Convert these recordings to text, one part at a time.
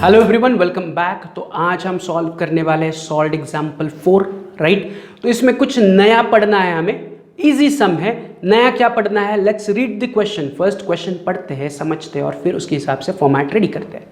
Hello everyone, welcome back. तो आज हम सॉल्व करने वाले हैं सॉल्व्ड एग्जाम्पल 4, राइट। तो इसमें कुछ नया पढ़ना है हमें, इजी सम है। नया क्या पढ़ना है? Let's read the question. First question पढ़ते हैं, समझते हैं और फिर उसके हिसाब से फॉर्मेट रेडी करते हैं।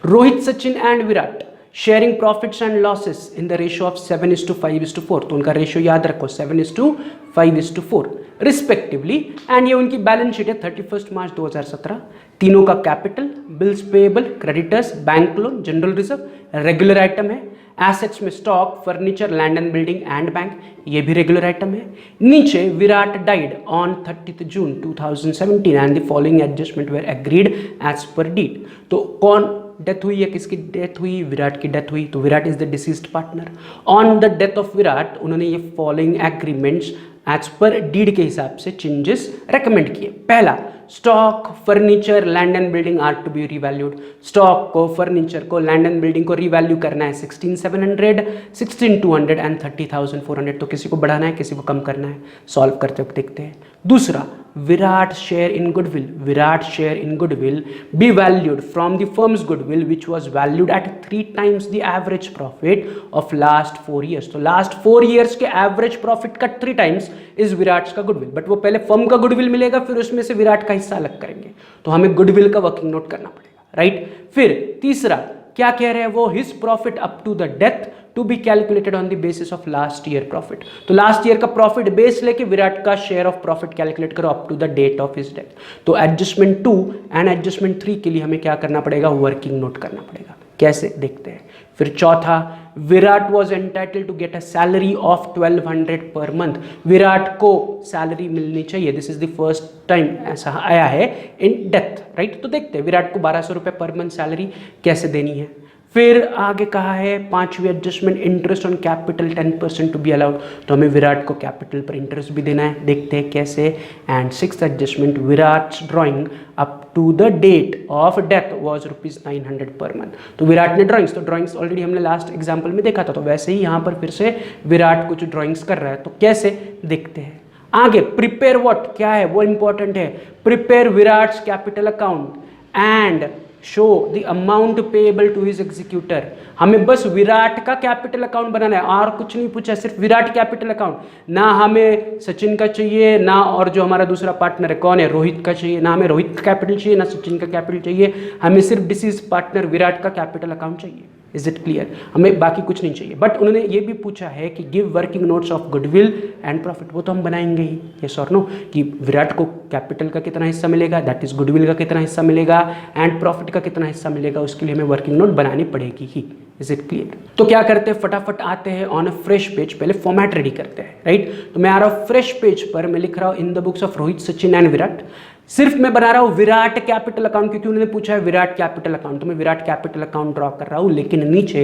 Rohit, Sachin and Virat sharing profits and losses in the ratio of 7:5:4। तो उनका रेशियो याद रखो, 7:5:4 रिस्पेक्टिवली। एंड ये उनकी बैलेंस शीट है 31 मार्च 2017। तीनों का capital, bills payable, creditors, bank loan, general reserve, regular item है। एसेट्स में stock, furniture, land and building and bank, ये भी रेगुलर आइटम है। नीचे Virat died on 30 June 2017 and the following adjustment were agreed as per deed. तो कौन death हुई है, किसकी डेथ हुई? विराट की डेथ हुई। तो Virat is the deceased partner. On the death of Virat उन्होंने ये following agreements as per deed के हिसाब से चेंजेस रेकमेंड किए। पहला, stock, furniture, land and building are to be revalued. Stock को, फर्नीचर को, लैंड एंड बिल्डिंग को रिवैल्यू करना है 16,700, 16,200 एंड 30,400। तो किसी को बढ़ाना है, किसी को कम करना है। सॉल्व करते वक्त देखते हैं। दूसरा, Virat share in goodwill. Virat share in goodwill B valued from the firms goodwill which was valued at 3 times the average profit of last 4 years। तो लास्ट 4 years के एवरेज प्रॉफिट का 3 times इज विराट का गुडविल। बट वो पहले firm का goodwill मिलेगा, फिर उसमें से विराट का हिस्सा अलग करेंगे। तो हमें गुडविल का वर्किंग नोट करना पड़ेगा, राइट। फिर तीसरा क्या कह रहे हैं वो? His profit up to the death to be calculated on the basis of last year profit. तो लास्ट ईयर का प्रॉफिट बेस लेके विराट का शेयर ऑफ प्रॉफिट कैलकुलेट करो up to the date of his death. तो adjustment 2 and adjustment 3 के लिए हमें क्या करना पड़ेगा? वर्किंग नोट करना पड़ेगा। कैसे, देखते हैं। फिर चौथा, Virat was entitled to get a salary of 1200 per month. Virat को सैलरी मिलनी चाहिए। This is the first time ऐसा आया है इन डेथ, राइट। तो देखते हैं विराट को 1200 रुपये पर मंथ सैलरी कैसे देनी है। फिर आगे कहा है पांचवी adjustment, interest on capital 10% to be allowed. तो हमें विराट को कैपिटल पर इंटरेस्ट भी देना है, देखते हैं कैसे। And sixth adjustment, Virat's drawing up to the date of death was ₹900 per month. तो विराट ने ड्राइंग्स, तो ड्राइंग्स ऑलरेडी हमने लास्ट एग्जाम्पल में देखा था, तो वैसे ही यहाँ पर फिर से विराट कुछ ड्राइंग्स कर रहा है। तो कैसे, देखते हैं। आगे प्रिपेयर व्हाट, क्या है वो इंपॉर्टेंट है। Prepare Virat's capital account and show the amount payable to his executor. हमें बस विराट का कैपिटल अकाउंट बनाना है और कुछ नहीं पूछा, सिर्फ विराट कैपिटल अकाउंट। ना हमें सचिन का चाहिए, ना और जो हमारा दूसरा पार्टनर है कौन है, रोहित का चाहिए। ना हमें रोहित का कैपिटल चाहिए, ना सचिन का कैपिटल चाहिए। हमें सिर्फ डिसीज पार्टनर विराट का कैपिटल अकाउंट चाहिए। Is it clear? हमें बाकी कुछ नहीं चाहिए। बट उन्होंने ये भी पूछा है कि give working notes of goodwill and profit. वो तो हम बनाएंगे ही, यस और नो, कि विराट को कैपिटल का कितना हिस्सा मिलेगा, दैट इज गुडविल का कितना हिस्सा मिलेगा, एंड प्रॉफिट का कितना हिस्सा मिलेगा, उसके लिए हमें वर्किंग नोट बनानी पड़ेगी ही। Is it clear? तो क्या करते हैं, फटाफट आते हैं ऑन अ फ्रेश पेज। पहले फॉर्मेट रेडी करते हैं, राइट। तो मैं आ रहा हूँ फ्रेश पेज पर, मैं लिख रहा हूँ in the books of Rohit, Sachin and Virat. सिर्फ मैं बना रहा हूँ विराट कैपिटल अकाउंट, क्योंकि उन्होंने पूछा है विराट कैपिटल अकाउंट, तो मैं विराट कैपिटल अकाउंट ड्रॉ कर रहा हूँ। लेकिन नीचे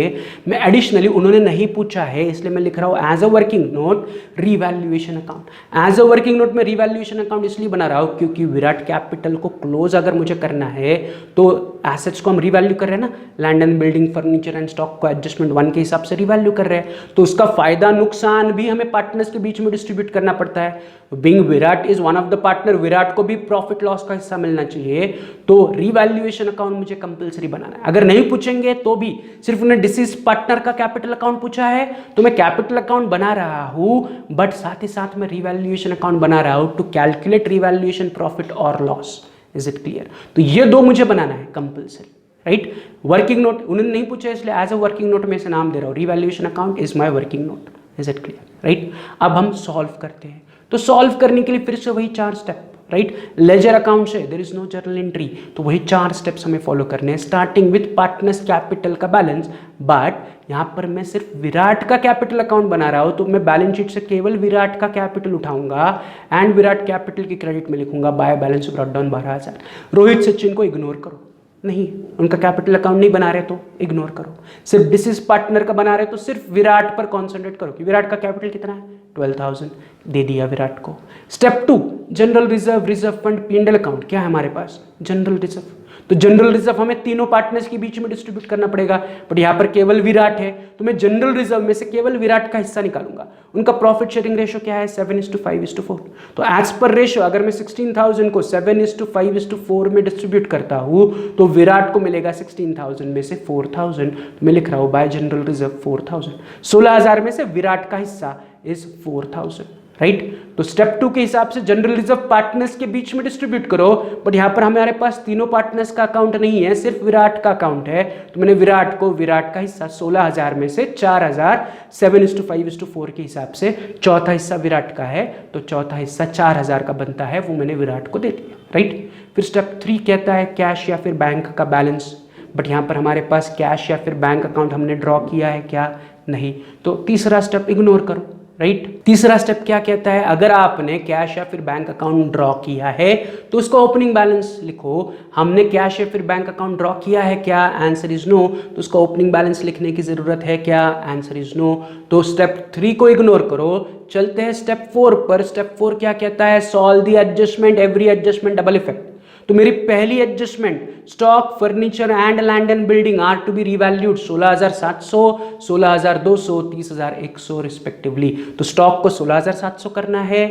मैं एडिशनली, उन्होंने नहीं पूछा है इसलिए मैं लिख रहा हूँ as a working note revaluation account. As a working note में रिवैल्यूएशन अकाउंट इसलिए बना रहा हूँ क्योंकि विराट कैपिटल को क्लोज अगर मुझे करना है तो एसेट्स को हम रिवैल्यू कर रहे हैं ना, land and building, furniture and stock को एडजस्टमेंट 1 के हिसाब से रिवैल्यू कर रहे हैं। तो उसका फायदा नुकसान भी हमें पार्टनर्स के बीच में डिस्ट्रीब्यूट करना पड़ता है। Being Virat is one of the partner, Virat को भी प्रॉफिट लॉस का हिस्सा मिलना चाहिए। तो रिवैल्यूएशन अकाउंट मुझे कंपलसरी बनाना है। अगर नहीं पूछेंगे तो भी, सिर्फ उन्हें डिसीज पार्टनर का कैपिटल अकाउंट पूछा है तो मैं कैपिटल अकाउंट बना रहा हूं, बट साथ ही साथ मैं रिवैल्यूएशन अकाउंट बना रहा हूं टू कैलकुलेट रिवैल्यूएशन प्रॉफिट और लॉस। Is it clear? तो ये दो मुझे बनाना है कंपलसरी, राइट। वर्किंग नोट उन्होंने नहीं पूछा इसलिए एज अ वर्किंग नोट में इसे नाम दे रहा हूं, revaluation account is my working note. Is it clear? Right. अब हम सॉल्व करते हैं। तो सॉल्व करने के लिए फिर से वही 4 स्टेप, राइट। लेजर अकाउंट से there is no journal entry, तो वही 4 स्टेप्स हमें फॉलो करने हैं, स्टार्टिंग विद पार्टनर्स कैपिटल का बैलेंस। बट यहां पर मैं सिर्फ विराट का कैपिटल अकाउंट बना रहा हूं, तो मैं बैलेंस शीट से केवल विराट का कैपिटल उठाऊंगा एंड विराट कैपिटल की क्रेडिट में लिखूंगा by balance brought down 12,000। Rohit, Sachin को इग्नोर करो, नहीं, उनका कैपिटल अकाउंट नहीं बना रहे तो इग्नोर करो। सिर्फ डिसीज पार्टनर का बना रहे तो सिर्फ विराट पर कॉन्सेंट्रेट करो कि विराट का कैपिटल कितना है, 12,000, दे दिया विराट को। Step 2, general reserve, reserve fund, P&L account. क्या है हमारे पास? General reserve. तो जनरल रिजर्व हमें तीनों पार्टनर्स के बीच में डिस्ट्रीब्यूट करना पड़ेगा, बट यहाँ पर केवल विराट है तो मैं जनरल रिजर्व में से केवल विराट का हिस्सा निकालूंगा। उनका प्रॉफिट शेयरिंग रेशो क्या है 7:5:4। तो एज पर रेशो अगर मैं 16,000 को 7:5:4 में डिस्ट्रीब्यूट करता हूँ तो विराट को मिलेगा 16,000 में से 4,000। तो मैं लिख रहा हूँ बाय जनरल रिजर्व 4,000। 16,000 में से विराट का हिस्सा इज 4,000, राइट। तो स्टेप 2 के हिसाब से जनरल रिजर्व पार्टनर्स के बीच में डिस्ट्रीब्यूट करो, बट यहां पर हमारे पास तीनों पार्टनर्स का अकाउंट नहीं है, सिर्फ विराट का अकाउंट है। तो मैंने विराट का हिस्सा 16,000 में से 4,000 7:5:4 के हिसाब से चौथा हिस्सा विराट का है, तो चौथा हिस्सा 4,000 का बनता है, वो मैंने विराट को दे दिया, राइट। फिर स्टेप 3 कहता है कैश या फिर बैंक का बैलेंस, बट यहां पर हमारे पास कैश या फिर बैंक अकाउंट हमने ड्रॉ किया है क्या, नहीं। तो तीसरा स्टेप इग्नोर करो, राइट। तीसरा स्टेप क्या कहता है, अगर आपने कैश या फिर बैंक अकाउंट ड्रॉ किया है तो उसका ओपनिंग बैलेंस लिखो। हमने कैश या फिर बैंक अकाउंट ड्रॉ किया है क्या, आंसर इज नो। तो उसका ओपनिंग बैलेंस लिखने की जरूरत है क्या, आंसर इज नो। तो स्टेप 3 को इग्नोर करो, चलते हैं स्टेप 4 पर। स्टेप 4 क्या कहता है, solve the adjustment, every adjustment double effect. तो मेरी पहली adjustment stock furniture and land and building are to be revalued 16,700, 16,200, 30,100 respectively. तो स्टॉक को 16,700 करना है,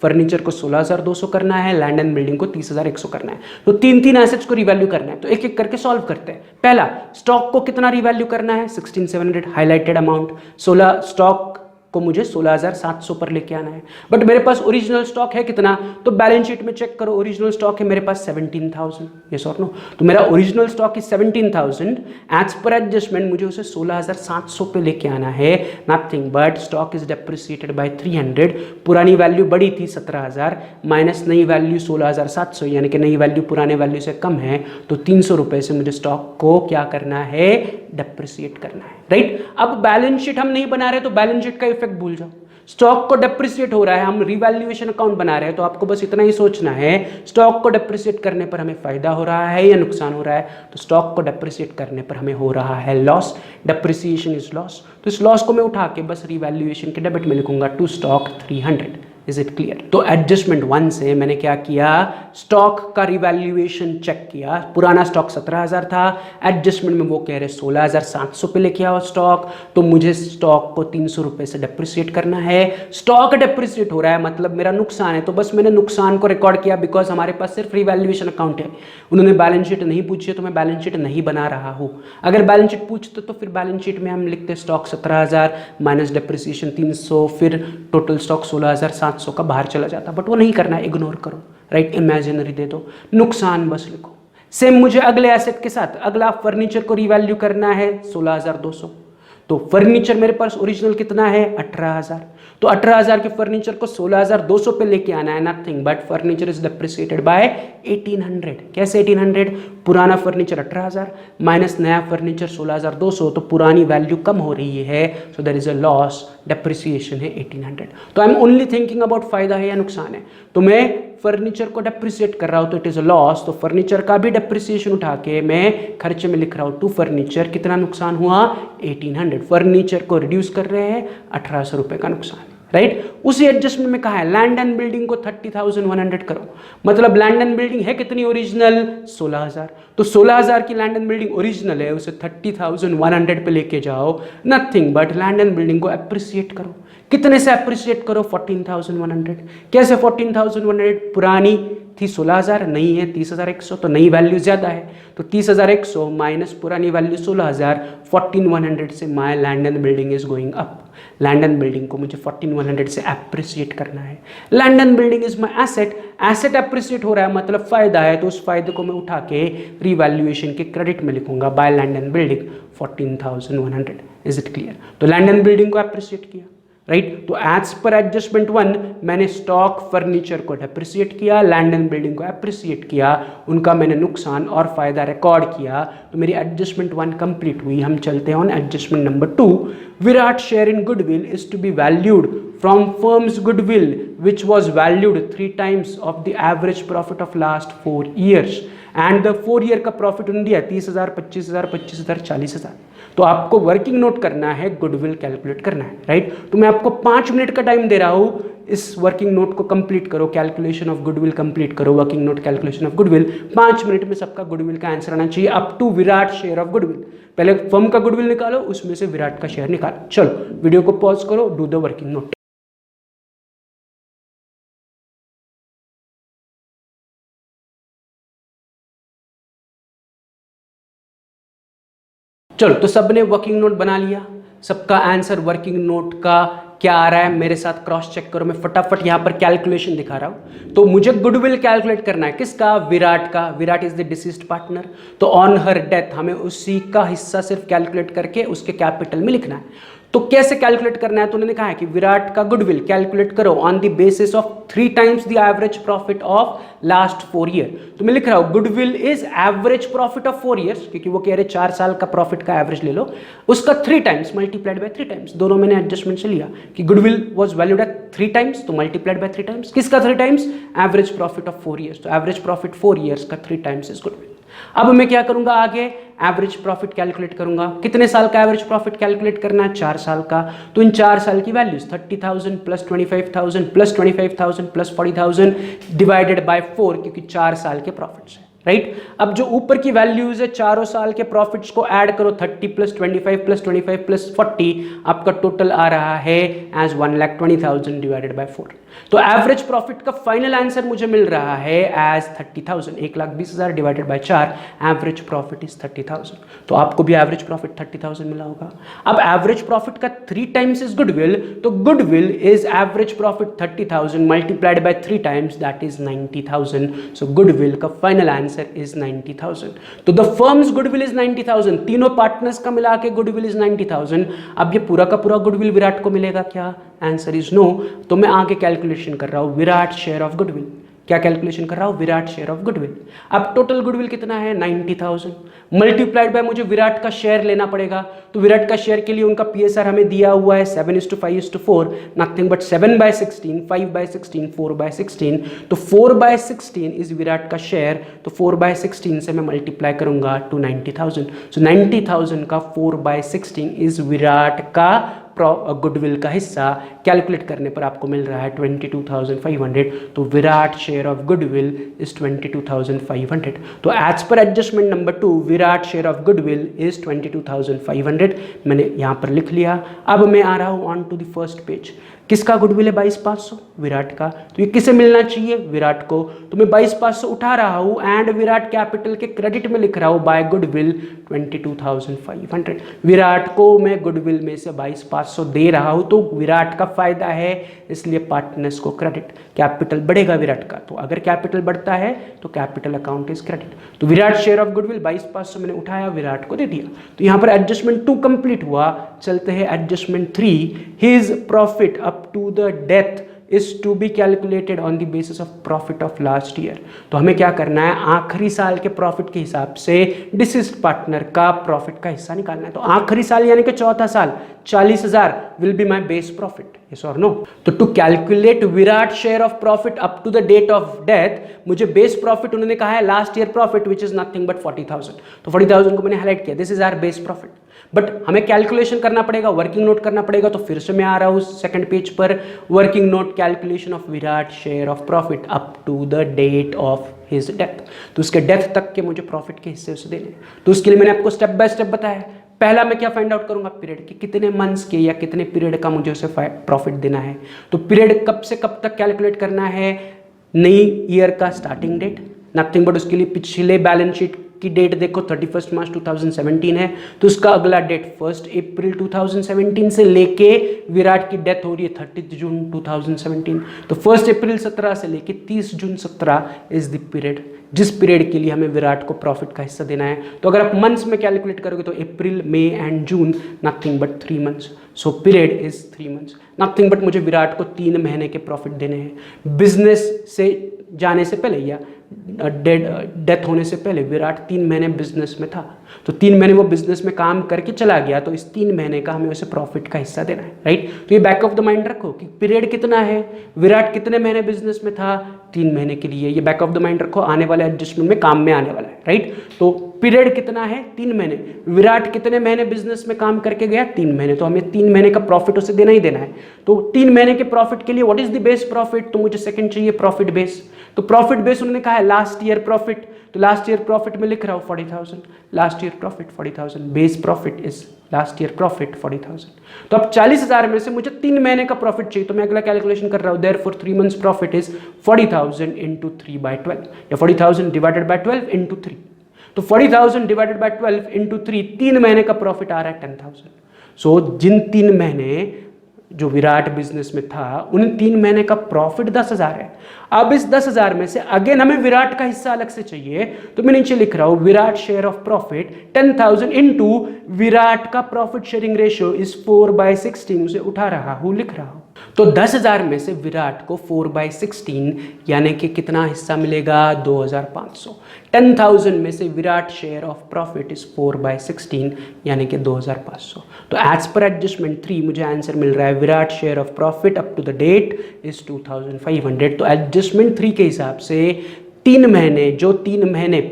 फर्नीचर को 16,200 करना है, लैंड एंड बिल्डिंग को 30,100 करना है। तो तीन एसेट्स को रिवैल्यू करना है, तो एक एक करके सॉल्व करते हैं। पहला, स्टॉक को कितना रिवैल्यू करना है 16,700 हाईलाइटेड अमाउंट। 16 स्टॉक को मुझे 16,700 पर लेके आना है, बट मेरे पास ओरिजिनल स्टॉक है कितना, तो बैलेंस शीट में चेक करो, ओरिजिनल स्टॉक है मेरे पास 17,000, यस और नो। तो मेरा original stock is 17,000, as per adjustment मुझे उसे 16,700 पे लेके आना है। Nothing but stock is depreciated by 300। पुरानी वैल्यू बड़ी थी 17,000 माइनस नई वैल्यू 16,700, यानी कि नई वैल्यू पुराने वैल्यू से कम है, तो 300 रुपए से मुझे स्टॉक को क्या करना है, डेप्रिसिएट करना है, राइट। अब बैलेंस शीट हम नहीं बना रहे तो बैलेंस शीट का इफेक्ट भूल जाओ। स्टॉक को डेप्रिसिएट हो रहा है, हम रिवैल्यूएशन अकाउंट बना रहे हैं, तो आपको बस इतना ही सोचना है स्टॉक को डेप्रिसिएट करने पर हमें फायदा हो रहा है या नुकसान हो रहा है। तो स्टॉक को डेप्रिसिएट करने पर हमें हो रहा है लॉस, डेप्रिसिएशन इज लॉस। तो इस लॉस को मैं उठा के बस रिवैल्यूएशन के डेबिट में लिखूंगा to stock 300। Is it clear. तो एडजस्टमेंट 1 से मैंने क्या किया, स्टॉक का रिवैल्यूएशन चेक किया। पुराना स्टॉक 17,000 था, एडजस्टमेंट में वो कह रहे 16,700 पे लेके आओ स्टॉक, तो मुझे स्टॉक को 300 रुपए से डेप्रिसिएट करना है। स्टॉक डेप्रिसिएट हो रहा है मतलब मेरा नुकसान है, तो बस मैंने नुकसान को रिकॉर्ड किया, बिकॉज हमारे पास सिर्फ रिवैल्यूएशन अकाउंट है। उन्होंने बैलेंस शीट नहीं पूछी तो मैं बैलेंस शीट नहीं बना रहा हूँ। अगर बैलेंस शीट पूछते तो फिर बैलेंस शीट में हम लिखते स्टॉक 17,000 माइनस डेप्रिसिएशन 300, फिर टोटल स्टॉक 16,700 का बाहर चला जाता, बट वो नहीं करना है, इग्नोर करो, राइट। इमेजिनरी दे दो, नुकसान बस लिखो। सेम मुझे अगले एसेट के साथ, अगला फर्नीचर को रिवैल्यू करना है 16,200। तो फर्नीचर मेरे पास ओरिजिनल कितना है 18,000, तो 18,000 के फर्नीचर को 16,200 पे लेके आना है। Nothing but furniture is depreciated by 1,800। कैसे 1,800, पुराना फर्नीचर 18,000 माइनस नया फर्नीचर 16,200, तो पुरानी वैल्यू कम हो रही है, so there is a loss, depreciation है 1,800। तो I am only thinking about फायदा है या नुकसान है, तो मैं फर्नीचर को डेप्रिसिएट कर रहा हूं तो इट इज अ लॉस, तो फर्नीचर का भी डेप्रिसिएशन उठा के मैं खर्चे में लिख रहा हूं टू फर्नीचर। कितना नुकसान हुआ 1,800, फर्नीचर को रिड्यूस कर रहे हैं 1,800 रुपए का नुकसान, राइट। उसी एडजस्टमेंट में कहा है लैंड एंड बिल्डिंग को 30,100 करो, मतलब लैंड एंड बिल्डिंग है कितनी ओरिजिनल 16,000, तो 16,000 की लैंड एंड बिल्डिंग ओरिजिनल है, उसे 30,100 पे लेके जाओ। Nothing but land and building को अप्रिसिएट करो, कितने से अप्रिसिएट करो 14,100। कैसे 14,100, पुरानी थी 16,000, नई है 30,100, तो नई वैल्यू ज्यादा है, तो 30,100 माइनस पुरानी वैल्यू 16,000, 14,100 से my land and building is going up. Land and building को मुझे 14,100 से अप्रिसिएट करना है। Land and building is my asset, asset appreciate हो रहा है मतलब फायदा है, तो उस फायदे को मैं उठा के रिवैल्यूएशन के क्रेडिट में लिखूंगा by land and building 14,100। Is it clear. तो लैंड एंड बिल्डिंग को अप्रिसिएट किया, राइट। तो एज पर एडजस्टमेंट 1 मैंने स्टॉक फर्नीचर को डेप्रिसिएट किया, लैंड एंड बिल्डिंग को अप्रिसिएट किया, उनका मैंने नुकसान और फायदा रिकॉर्ड किया, तो मेरी एडजस्टमेंट 1 कंप्लीट हुई। हम चलते हैं on adjustment number 2। Virat share in goodwill is to be valued from firms goodwill which was valued 3 times of the average profit of last 4 years and the 4 year का प्रॉफिट उन्होंने दिया 30,000, 25,000, 25,000, 40,000। तो आपको वर्किंग नोट करना है, गुडविल कैलकुलेट करना है, right. तो मैं आपको 5 मिनट का टाइम दे रहा हूं, इस वर्किंग नोट को कंप्लीट करो, कैलकुलेशन ऑफ गुडविल कंप्लीट करो, working note calculation of goodwill. 5 minute में सबका गुडविल का आंसर आना चाहिए up to Virat share of goodwill. पहले फर्म का गुडविल निकालो, उसमें से विराट का शेयर निकालो। चलो वीडियो को पॉज करो, डू द वर्किंग नोट। चलो तो सबने वर्किंग नोट बना लिया, सबका आंसर वर्किंग नोट का क्या आ रहा है मेरे साथ क्रॉस चेक करो। मैं फटाफट यहां पर कैलकुलेशन दिखा रहा हूं। तो मुझे गुडविल कैलकुलेट करना है, किसका? विराट का। Virat is the deceased partner, तो ऑन हर डेथ हमें उसी का हिस्सा सिर्फ कैलकुलेट करके उसके कैपिटल में लिखना है। तो कैसे कैलकुलेट करना है? तो उन्होंने कहा है कि विराट का गुडविल कैलकुलेट करो on the basis of 3 times the average profit of last 4 year। तो मैं लिख रहा हूं goodwill is average profit of 4 years, क्योंकि वो कह रहे 4 साल का प्रॉफिट का एवरेज ले लो, उसका 3 times मल्टीप्लाइड बाय 3 times। दोनों मैंने एडजस्टमेंट से लिया कि goodwill was valued at 3 times, तो मल्टीप्लाइड बाय 3 times। किसका 3 times? Average profit of 4 years। तो एवरेज प्रॉफिट 4 years का 3 times इज गुडविल। अब मैं क्या करूंगा आगे? एवरेज प्रॉफिट कैलकुलेट करूंगा। कितने साल का एवरेज प्रॉफिट कैलकुलेट करना है? 4 साल का। तो इन 4 साल की values 30,000 plus 25,000 plus 25,000 plus 40,000 divided by 4, क्योंकि 4 साल के प्रॉफिट्स है, राइट। अब जो ऊपर की वैल्यूज है चारों साल के प्रॉफिट्स को ऐड करो, 30 प्लस 25 प्लस 25 प्लस 40, आपका टोटल आ रहा है एज 1,20,000 डिवाइडेड बाय 4। तो एवरेज प्रॉफिट का फाइनल आंसर मुझे मिल रहा है as 30,000। 1,20,000 divided by 4, average profit is 30,000। तो आपको भी एवरेज प्रॉफिट 30,000 मिला होगा। अब एवरेज प्रॉफिट का 3 times इज गुडविल, तो goodwill is average profit 30,000 multiplied by 3 times, that is 90,000। So goodwill का फाइनल आंसर इज 90,000। तो द फर्म्स गुडविल इज 90,000, तीनों पार्टनर्स का मिला के गुडविल इज 90,000। अब ये पूरा का पूरा गुडविल विराट को मिलेगा क्या? Answer is no. तो मैं आगे कैलकुलेशन कर रहा हूं विराट शेयर ऑफ गुडविल। क्या कैलकुलेशन कर रहा हूं? Virat share of goodwill. अब टोटल गुडविल कितना है? 90,000 मल्टीप्लाइड बाय मुझे विराट का शेयर लेना पड़ेगा। तो विराट का शेयर के लिए उनका पीएसआर हमें दिया हुआ है 7:5:4, नथिंग बट 7/16, 5/16, 4/16। तो 4/16 इज विराट का शेयर। तो 4/16 से मैं मल्टीप्लाई करूंगा टू 90,000। सो 90,000 का 4/16 इज विराट का गुडविल का हिस्सा। कैलकुलेट करने पर आपको मिल रहा है 22,500। तो Virat share of goodwill is 22,500। तो as per adjustment number 2, Virat share of goodwill is 22,500। मैंने यहां पर लिख लिया। अब मैं आ रहा हूं on to the first page. किसका गुडविल है? 22,500, विराट का। तो ये किसे मिलना चाहिए? विराट को। तो मैं 22,500 उठा रहा हूं एंड विराट कैपिटल के क्रेडिट में लिख रहा हूं बाय गुडविल 22,500। विराट को मैं गुडविल में से 22,500 दे रहा हूं, तो विराट का फायदा है, इसलिए पार्टनर्स को क्रेडिट। कैपिटल बढ़ेगा विराट का, तो अगर कैपिटल बढ़ता है तो कैपिटल अकाउंट इज क्रेडिट। तो विराट शेयर ऑफ गुडविल 22,500 मैंने उठाया, विराट को दे दिया। तो यहां पर एडजस्टमेंट 2 कंप्लीट हुआ। चलते हैं adjustment 3। His profit up to the death is to be calculated on the basis of profit of last year। तो हमें क्या करना है? आखिरी साल के प्रॉफिट के हिसाब से डिसीज्ड पार्टनर का प्रॉफिट का हिस्सा निकालना है। तो आखिरी साल यानी कि चौथा साल 40,000 will be my base profit, yes और नो? तो to calculate Virat share of profit up to the date of death, मुझे बेस प्रॉफिट उन्होंने कहा है last year profit which is nothing but 40,000। तो 40,000 को मैंने हाईलाइट किया, this is our base profit. But हमें कैलकुलेशन करना पड़ेगा, वर्किंग नोट करना पड़ेगा। तो फिर से मैं आ रहा हूं सेकंड पेज पर, working note calculation of Virat share of profit up to the date of his death. तो उसके डेथ तक के मुझे प्रॉफिट के हिस्से उसे देने। तो उसके लिए मैंने आपको स्टेप बाय स्टेप बताया। पहला मैं क्या फाइंड आउट करूंगा? पीरियड के, कितने मंथ्स के या कितने पीरियड का मुझे उसे प्रॉफिट देना है। तो पीरियड कब से कब तक कैलकुलेट करना है? नई ईयर का स्टार्टिंग डेट, नथिंग बट उसके लिए पिछले बैलेंस शीट की डेट देखो 31 मार्च 2017 है, तो उसका अगला डेट 1 अप्रैल 2017 से लेके विराट की डेथ हो रही है 30 जून 2017। तो 1 अप्रैल 17 से लेके 30 जून 17 इज द पीरियड, जिस पीरियड के लिए हमें विराट को प्रॉफिट का हिस्सा देना है। तो अगर आप मंथ्स में कैलकुलेट करोगे तो April, May and June, nothing but 3 months. So period is 3 months. Nothing but मुझे विराट को 3 महीने के प्रॉफिट देने हैं। बिजनेस से जाने से पहले या डेथ होने से पहले विराट 3 महीने बिजनेस में था, तो 3 महीने वो बिजनेस में काम करके चला गया, तो इस 3 महीने का हमें उसे प्रॉफिट का हिस्सा देना है, राइट। तो ये बैक ऑफ द माइंड रखो कि पीरियड कितना है, विराट कितने महीने बिजनेस में था, 3 महीने के लिए, ये बैक ऑफ द माइंड रखो, आने वाले एडजस्टमेंट में काम में आने वाला है, राइट। तो पीरियड कितना है, 3 महीने, विराट कितने महीने बिजनेस में काम करके गया, 3 महीने, तो हमें 3 महीने का प्रॉफिट उसे देना ही देना है। तो 3 महीने के प्रॉफिट के लिए what is the base profit, तो मुझे सेकंड चाहिए प्रॉफिट बेस। तो प्रॉफिट बेस उन्होंने कहा है लास्ट ईयर प्रॉफिट, तो लास्ट ईयर प्रॉफिट में लिख रहा हूं 40,000, last year profit 40,000, base profit is last year profit 40,000। तो अब 40,000 में से मुझे 3 महीने का प्रॉफिट चाहिए, तो मैं अगला कैलकुलेशन कर रहा हूं, therefore 3 months profit is 40,000 into 3/12 या 40,000 डिवाइडेड बाय 12 इंटू 3। तो 40,000 डिवाइडेड बाय 12 इंटू 3, 3 महीने का प्रॉफिट आ रहा है 10,000। सो जिन 3 महीने जो विराट बिजनेस में था उन 3 महीने का प्रॉफिट 10,000 है। अब इस 10,000 में से अगेन हमें विराट का हिस्सा अलग से चाहिए, तो मैं नीचे लिख रहा हूं Virat share of profit 10,000 into Virat का प्रॉफिट शेयरिंग रेशियो इज 4/16, उसे उठा रहा हूं, लिख रहा हूं। तो 10,000 में से विराट को 4/16 यानी कि कितना हिस्सा मिलेगा, 2,500। 10,000 में से Virat share of profit is 4/16 यानी कि 2,500। तो एज पर एडजस्टमेंट 3 मुझे आंसर मिल रहा है Virat share of profit up to the date is 2,500। तो एडजस्टमेंट 3 के हिसाब से 3 महीने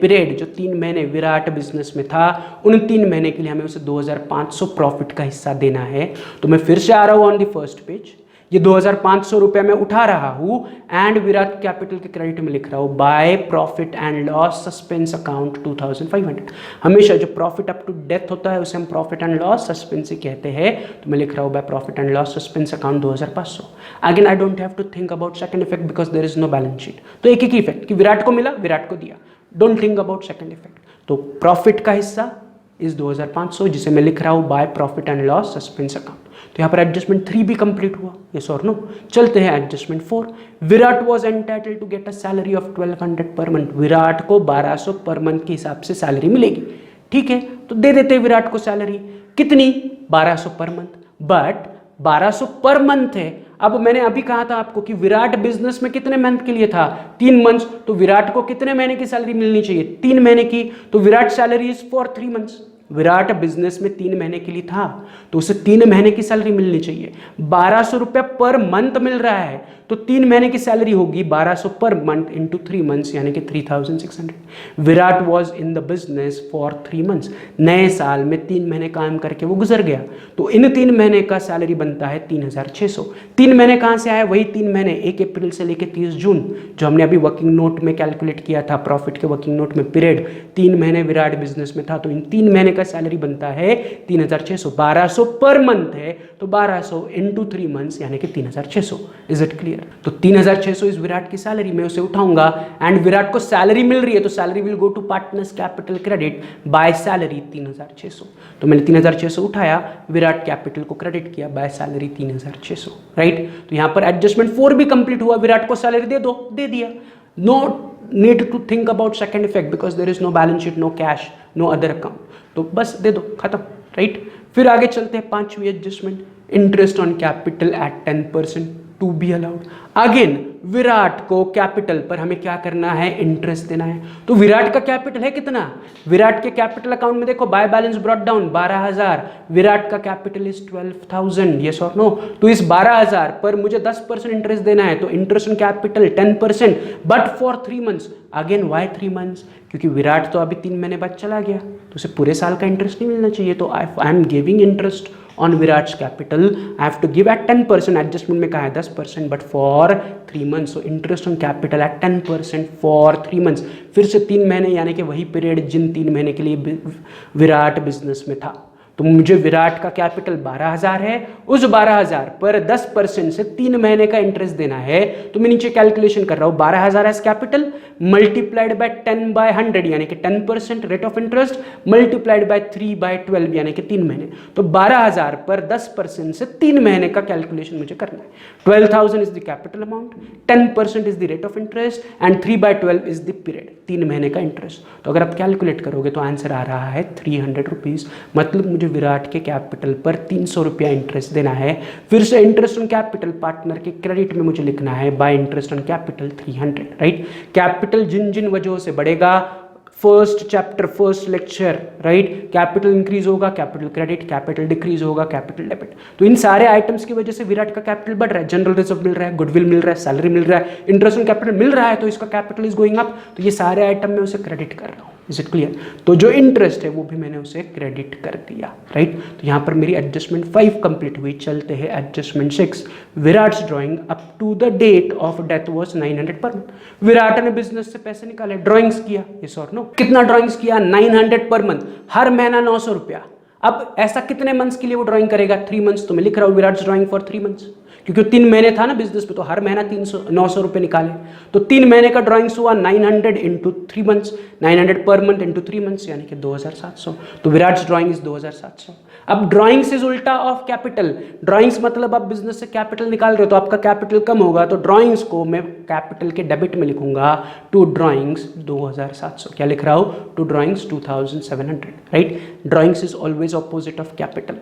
पीरियड जो 3 महीने विराट बिजनेस में था, उन 3 महीने के लिए हमें उसे 2,500 प्रॉफिट का हिस्सा देना है। तो मैं फिर से आ रहा हूं ऑन द फर्स्ट पेज, ये 2,500 रुपये मैं उठा रहा हूं एंड विराट कैपिटल के क्रेडिट में लिख रहा हूं by profit and loss suspense account 2,500। हमेशा जो प्रॉफिट अप टू डेथ होता है उसे हम प्रॉफिट एंड लॉस सस्पेंस ही कहते हैं, तो मैं लिख रहा हूं by profit and loss suspense account 2,500। Again I don't have to think about second effect because there is no balance sheet. तो एक ही इफेक्ट कि विराट को मिला, विराट को दिया, don't think about second effect. तो प्रॉफिट का हिस्सा इस 2,500 जिसे मैं लिख रहा हूं by profit and loss suspense account. तो यहाँ पर एडजस्टमेंट 3 भी कंप्लीट हुआ, यस और नो। चलते हैं adjustment 4। Virat was entitled to get a salary of 1,200 per month. Virat को 1,200 पर मंथ के हिसाब से सैलरी मिलेगी, ठीक है, तो दे देते हैं विराट को सैलरी, कितनी, 1,200 per month, but 1,200 per month है। अब मैंने अभी कहा था आपको कि विराट बिजनेस में कितने मंथ के लिए था, 3 मंथ्स, तो विराट को कितने महीने की सैलरी मिलनी चाहिए, 3 महीने की, तो Virat salary is for 3 months. Virat business में 3 महीने के लिए था तो उसे 3 महीने की सैलरी मिलनी चाहिए। 1,200 रुपये पर मंथ मिल रहा है, तो 3 महीने की सैलरी होगी 1,200 पर मंथ इंटू 3 मंथ्स यानी कि 3,600। Virat was in the business for 3 months. नए साल में 3 महीने काम करके वो गुजर गया, तो इन 3 महीने का सैलरी बनता है 3,600। 3 महीने कहाँ से आए, वही 3 महीने 1 अप्रैल से लेकर 30 जून जो हमने अभी वर्किंग नोट में कैलकुलेट किया था, प्रॉफिट के वर्किंग नोट में पीरियड 3 महीने विराट बिजनेस में था, तो इन 3 महीने का सैलरी बनता है 3,600। 1,200 पर मंथ है तो 1,200 इंटू 3 मंथ्स यानी कि 3,600। Is it clear? तो 3,600 इज विराट की सैलरी, मैं उसे उठाऊंगा एंड विराट को सैलरी मिल रही है तो salary will go to partners capital credit by salary 3,600। तो मैंने 3,600 उठाया, विराट कैपिटल को क्रेडिट किया बाय सैलरी 3,600, राइट। तो यहां पर एडजस्टमेंट 4 भी कंप्लीट हुआ, विराट को सैलरी दे दो, दे दिया, no need to think about second effect because there is no balance sheet, no cash, no other account, तो बस दे दो, खत्म, राइट। फिर आगे चलते हैं 5वीं adjustment, interest on capital at 10% to be allowed. Again Virat को कैपिटल पर हमें क्या करना है, इंटरेस्ट देना है। तो विराट का कैपिटल है कितना, विराट के कैपिटल अकाउंट में देखो by balance brought down 12,000, Virat का कैपिटल इज 12,000, यस और नो। तो इस 12,000 पर मुझे 10% इंटरेस्ट देना है, तो interest on capital 10%, but for 3 months. Again why 3 months, क्योंकि विराट तो अभी 3 महीने बाद चला गया तो उसे पूरे साल का इंटरेस्ट नहीं मिलना चाहिए, तो I am giving interest on Virat's capital, I have to give at 10%, adjustment में कहा है 10%, but for 3 months, so interest on capital at 10% for 3 months। फिर से 3 महीने यानी कि वही पीरियड जिन 3 महीने के लिए विराट बिजनेस में था। तो मुझे विराट का कैपिटल 12,000 है, उस 12,000 पर 10% से 3 महीने का इंटरेस्ट देना है, तो मैं नीचे कैलकुलेशन कर रहा हूँ 12,000 एज कैपिटल मल्टीप्लाइड बाय 10/100 यानी कि 10% rate of interest multiplied by 3/12 यानी कि 3 महीने। तो 12,000 पर 10% से 3 महीने का कैलकुलेशन मुझे करना है। 12,000 is the capital amount, 10% is the rate of interest and 3/12 is the period, 3 महीने का इंटरेस्ट। तो अगर आप कैलकुलेट करोगे तो आंसर आ रहा है 300 रुपीज, मतलब मुझे मुझे विराट के कैपिटल पर 300 रुपया इंटरेस्ट देना है। फिर से इंटरेस्ट ऑन कैपिटल पार्टनर के क्रेडिट में मुझे लिखना है by interest on capital 300, right. Capital जिन जिन वजहों से बढ़ेगा, first chapter first lecture, right, capital increase होगा, कैपिटल क्रेडिट, कैपिटल डिक्रीज होगा, कैपिटल डेबिट। तो इन सारे आइटम्स की वजह से विराट का कैपिटल बढ़ रहा है, जनरल रिजर्व मिल रहा है, गुडविल मिल रहा है, सैलरी मिल रहा है, इंटरेस्ट ऑन कैपिटल मिल रहा है, तो इसका कैपिटल इज गोइंग अप। तो ये सारे आइटम मैं उसे क्रेडिट कर रहा हूँ, इज इट क्लियर। तो जो इंटरेस्ट है वो भी मैंने उसे क्रेडिट कर दिया, राइट। तो यहाँ पर मेरी एडजस्टमेंट 5 कंप्लीट हुई। चलते हैं adjustment 6। Virat's drawing up to the date of death was 900 per month. Virat ने बिजनेस से पैसे निकाले, ड्राइंग्स किया, यस और नो। कितना ड्राइंग्स किया? 900 पर मंथ, हर महीना 900 रुपया। अब ऐसा कितने मंथ्स के लिए वो ड्राइंग करेगा? 3 मंथ्स। तो मैं लिख रहा हूँ विराट्स ड्राइंग फॉर 3 मंथ्स, क्योंकि 3 महीने था ना बिजनेस पे, तो हर महीना 900 रुपये निकाले। तो 3 महीने का ड्राइंग्स हुआ 900 into 3 months, 900 per month into 3 months, यानी कि 2700। तो विराट्स ड्राइंग इज 2700। अब ड्राइंग्स इज उल्टा ऑफ कैपिटल। ड्राइंग्स मतलब आप बिजनेस से कैपिटल निकाल रहे हो, तो आपका कैपिटल कम होगा, तो ड्राइंग्स को मैं कैपिटल के डेबिट में लिखूंगा, टू ड्राइंग्स 2700। क्या लिख रहा हूँ? To drawings 2700, right. Drawings is always opposite of capital.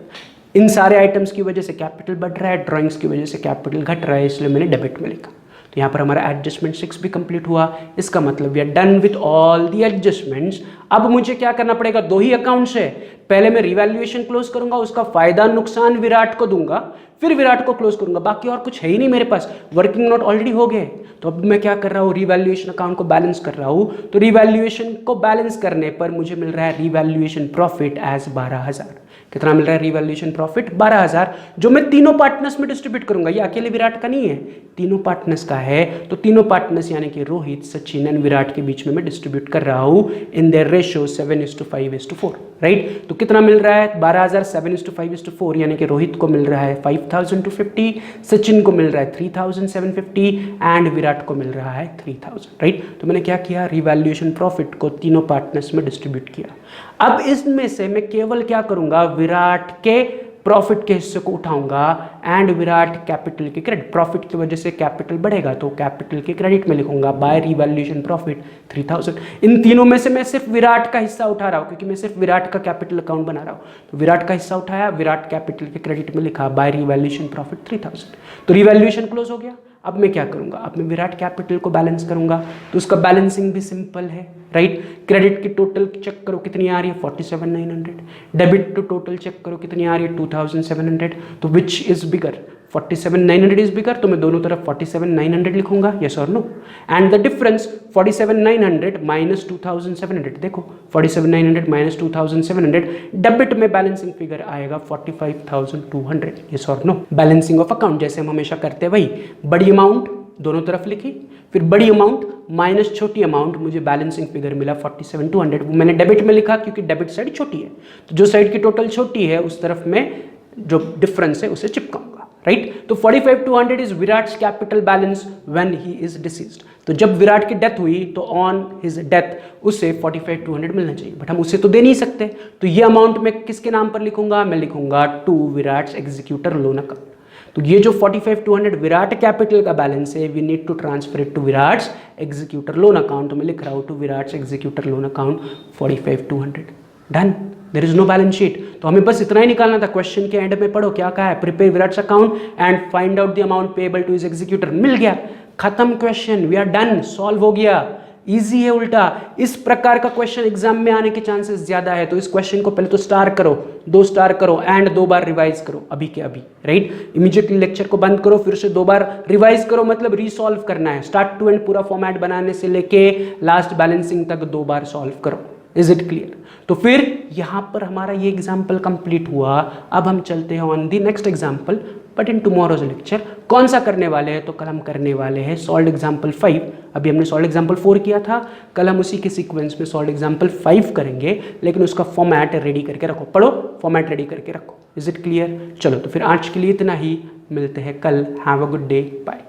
इन सारे आइटम्स की वजह से कैपिटल बढ़ रहा है, ड्राइंग्स की वजह से कैपिटल घट रहा है, इसलिए मैंने डेबिट में लिखा। तो यहाँ पर हमारा एडजस्टमेंट 6 भी कंप्लीट हुआ। इसका मतलब we are done with all the adjustments. अब मुझे क्या करना पड़ेगा? 2 ही अकाउंट्स है। पहले मैं रिवैल्यूएशन क्लोज करूंगा, उसका फायदा नुकसान विराट को दूंगा, फिर विराट को क्लोज करूंगा। बाकी और कुछ है ही नहीं मेरे पास, वर्किंग नोट ऑलरेडी हो गए। तो अब मैं क्या कर रहा हूँ? रिवैल्यूएशन अकाउंट को बैलेंस कर रहा हूँ। तो रिवैल्यूएशन को बैलेंस करने पर मुझे मिल रहा है रिवैल्यूएशन प्रॉफिट एज 12,000। कितना मिल रहा है रिवैल्यूएशन प्रॉफिट? 12,000, जो मैं तीनों पार्टनर्स में डिस्ट्रीब्यूट करूंगा। ये अकेले विराट का नहीं है, तीनों पार्टनर्स का है। तो तीनों पार्टनर्स यानी कि रोहित, सचिन एंड विराट के बीच में मैं डिस्ट्रीब्यूट कर रहा हूँ इन देयर रेशियो 7:5:4, राइट। तो कितना मिल रहा है? 12,000 7:5:4, यानी कि रोहित को मिल रहा है 5,250, सचिन को मिल रहा है 3,750 एंड विराट को मिल रहा है 3,000, राइट। तो मैंने क्या किया? रिवैल्यूएशन प्रॉफिट को तीनों पार्टनर्स में डिस्ट्रीब्यूट किया। अब इसमें से मैं केवल क्या करूंगा? विराट के प्रॉफिट के हिस्से को उठाऊंगा एंड विराट कैपिटल के क्रेडिट। प्रॉफिट की वजह से कैपिटल बढ़ेगा, तो कैपिटल के क्रेडिट में लिखूंगा बाय रिवैल्यूएशन प्रॉफिट 3,000। इन तीनों में से मैं सिर्फ विराट का हिस्सा उठा रहा हूं, क्योंकि मैं सिर्फ विराट का कैपिटल अकाउंट बना रहा हूं। तो विराट का हिस्सा उठाया, विराट कैपिटल के क्रेडिट में लिखा बाय रिवैल्यूएशन प्रॉफिट 3,000। तो रिवैल्यूएशन क्लोज हो गया। अब मैं क्या करूंगा? अब मैं विराट कैपिटल को बैलेंस करूंगा। तो उसका बैलेंसिंग भी सिंपल है, राइट। क्रेडिट की टोटल चेक करो कितनी आ रही है? 47,900। डेबिट टू टोटल चेक करो कितनी आ रही है? 2,700। तो which is bigger? 47,900 is bigger. तो मैं दोनों तरफ 47,900 लिखूंगा, यस और no. And the difference 47,900 minus 2,700। देखो 47,900 माइनस 2,700, डेबिट में बैलेंसिंग फिगर आएगा 45,200, यस और नो। बैलेंसिंग ऑफ अकाउंट जैसे हम हमेशा करते हैं वही, बड़ी अमाउंट दोनों तरफ लिखी, फिर बड़ी अमाउंट माइनस छोटी अमाउंट, मुझे बैलेंसिंग फिगर मिला 47,200। वो मैंने डेबिट में लिखा क्योंकि डेबिट साइड छोटी है, तो जो साइड की टोटल छोटी है उस तरफ में जो डिफरेंस है उसे चिपकाऊंगा, राइट। तो 45,200 is Virat's capital balance when he is deceased. तो जब विराट की डेथ हुई तो ऑन हिज डेथ उसे 45,200 मिलना चाहिए, बट हम उसे तो दे नहीं सकते। तो ये अमाउंट मैं किसके नाम पर लिखूंगा? मैं लिखूंगा to Virat's executor loan account. तो ये जो 45,200 विराट कैपिटल का बैलेंस है, we need to transfer it to Virat's executor loan account. तो मैं लिख रहा हूँ to Virat's executor loan account 45,200। Done, there is no balance sheet. तो हमें बस इतना ही निकालना था। क्वेश्चन के एंड में पढ़ो क्या कहा है, prepare Virat's account and find out the amount payable to his executor. मिल गया, खत्म question, we are done, solve हो गया। इजी है उल्टा। इस प्रकार का क्वेश्चन एग्जाम में आने के चांसेस ज्यादा है, तो इस क्वेश्चन को पहले तो स्टार करो, 2 स्टार करो एंड 2 बार रिवाइज करो अभी के अभी, राइट। इमीडिएटली लेक्चर को बंद करो, फिर से 2 बार रिवाइज करो, मतलब रीसॉल्व करना है। स्टार्ट टू एंड पूरा फॉर्मेट बनाने से लेके लास्ट बैलेंसिंग तक 2 बार सॉल्व करो। Is it clear? तो फिर यहां पर हमारा ये एग्जाम्पल कंप्लीट हुआ। अब हम चलते हैं on the next example, but in tomorrow's lecture. कौन सा करने वाले हैं? तो कल हम करने वाले हैं सॉल्व एग्जाम्पल 5। अभी हमने सॉल्व एग्जाम्पल 4 किया था, कल हम उसी के सीक्वेंस में सॉल्व एग्जाम्पल 5 करेंगे, लेकिन उसका फॉर्मेट रेडी करके रखो। पढ़ो, फॉर्मेट रेडी करके रखो। Is it clear? चलो तो फिर आज के लिए इतना ही, मिलते हैं कल। Have a good day, bye.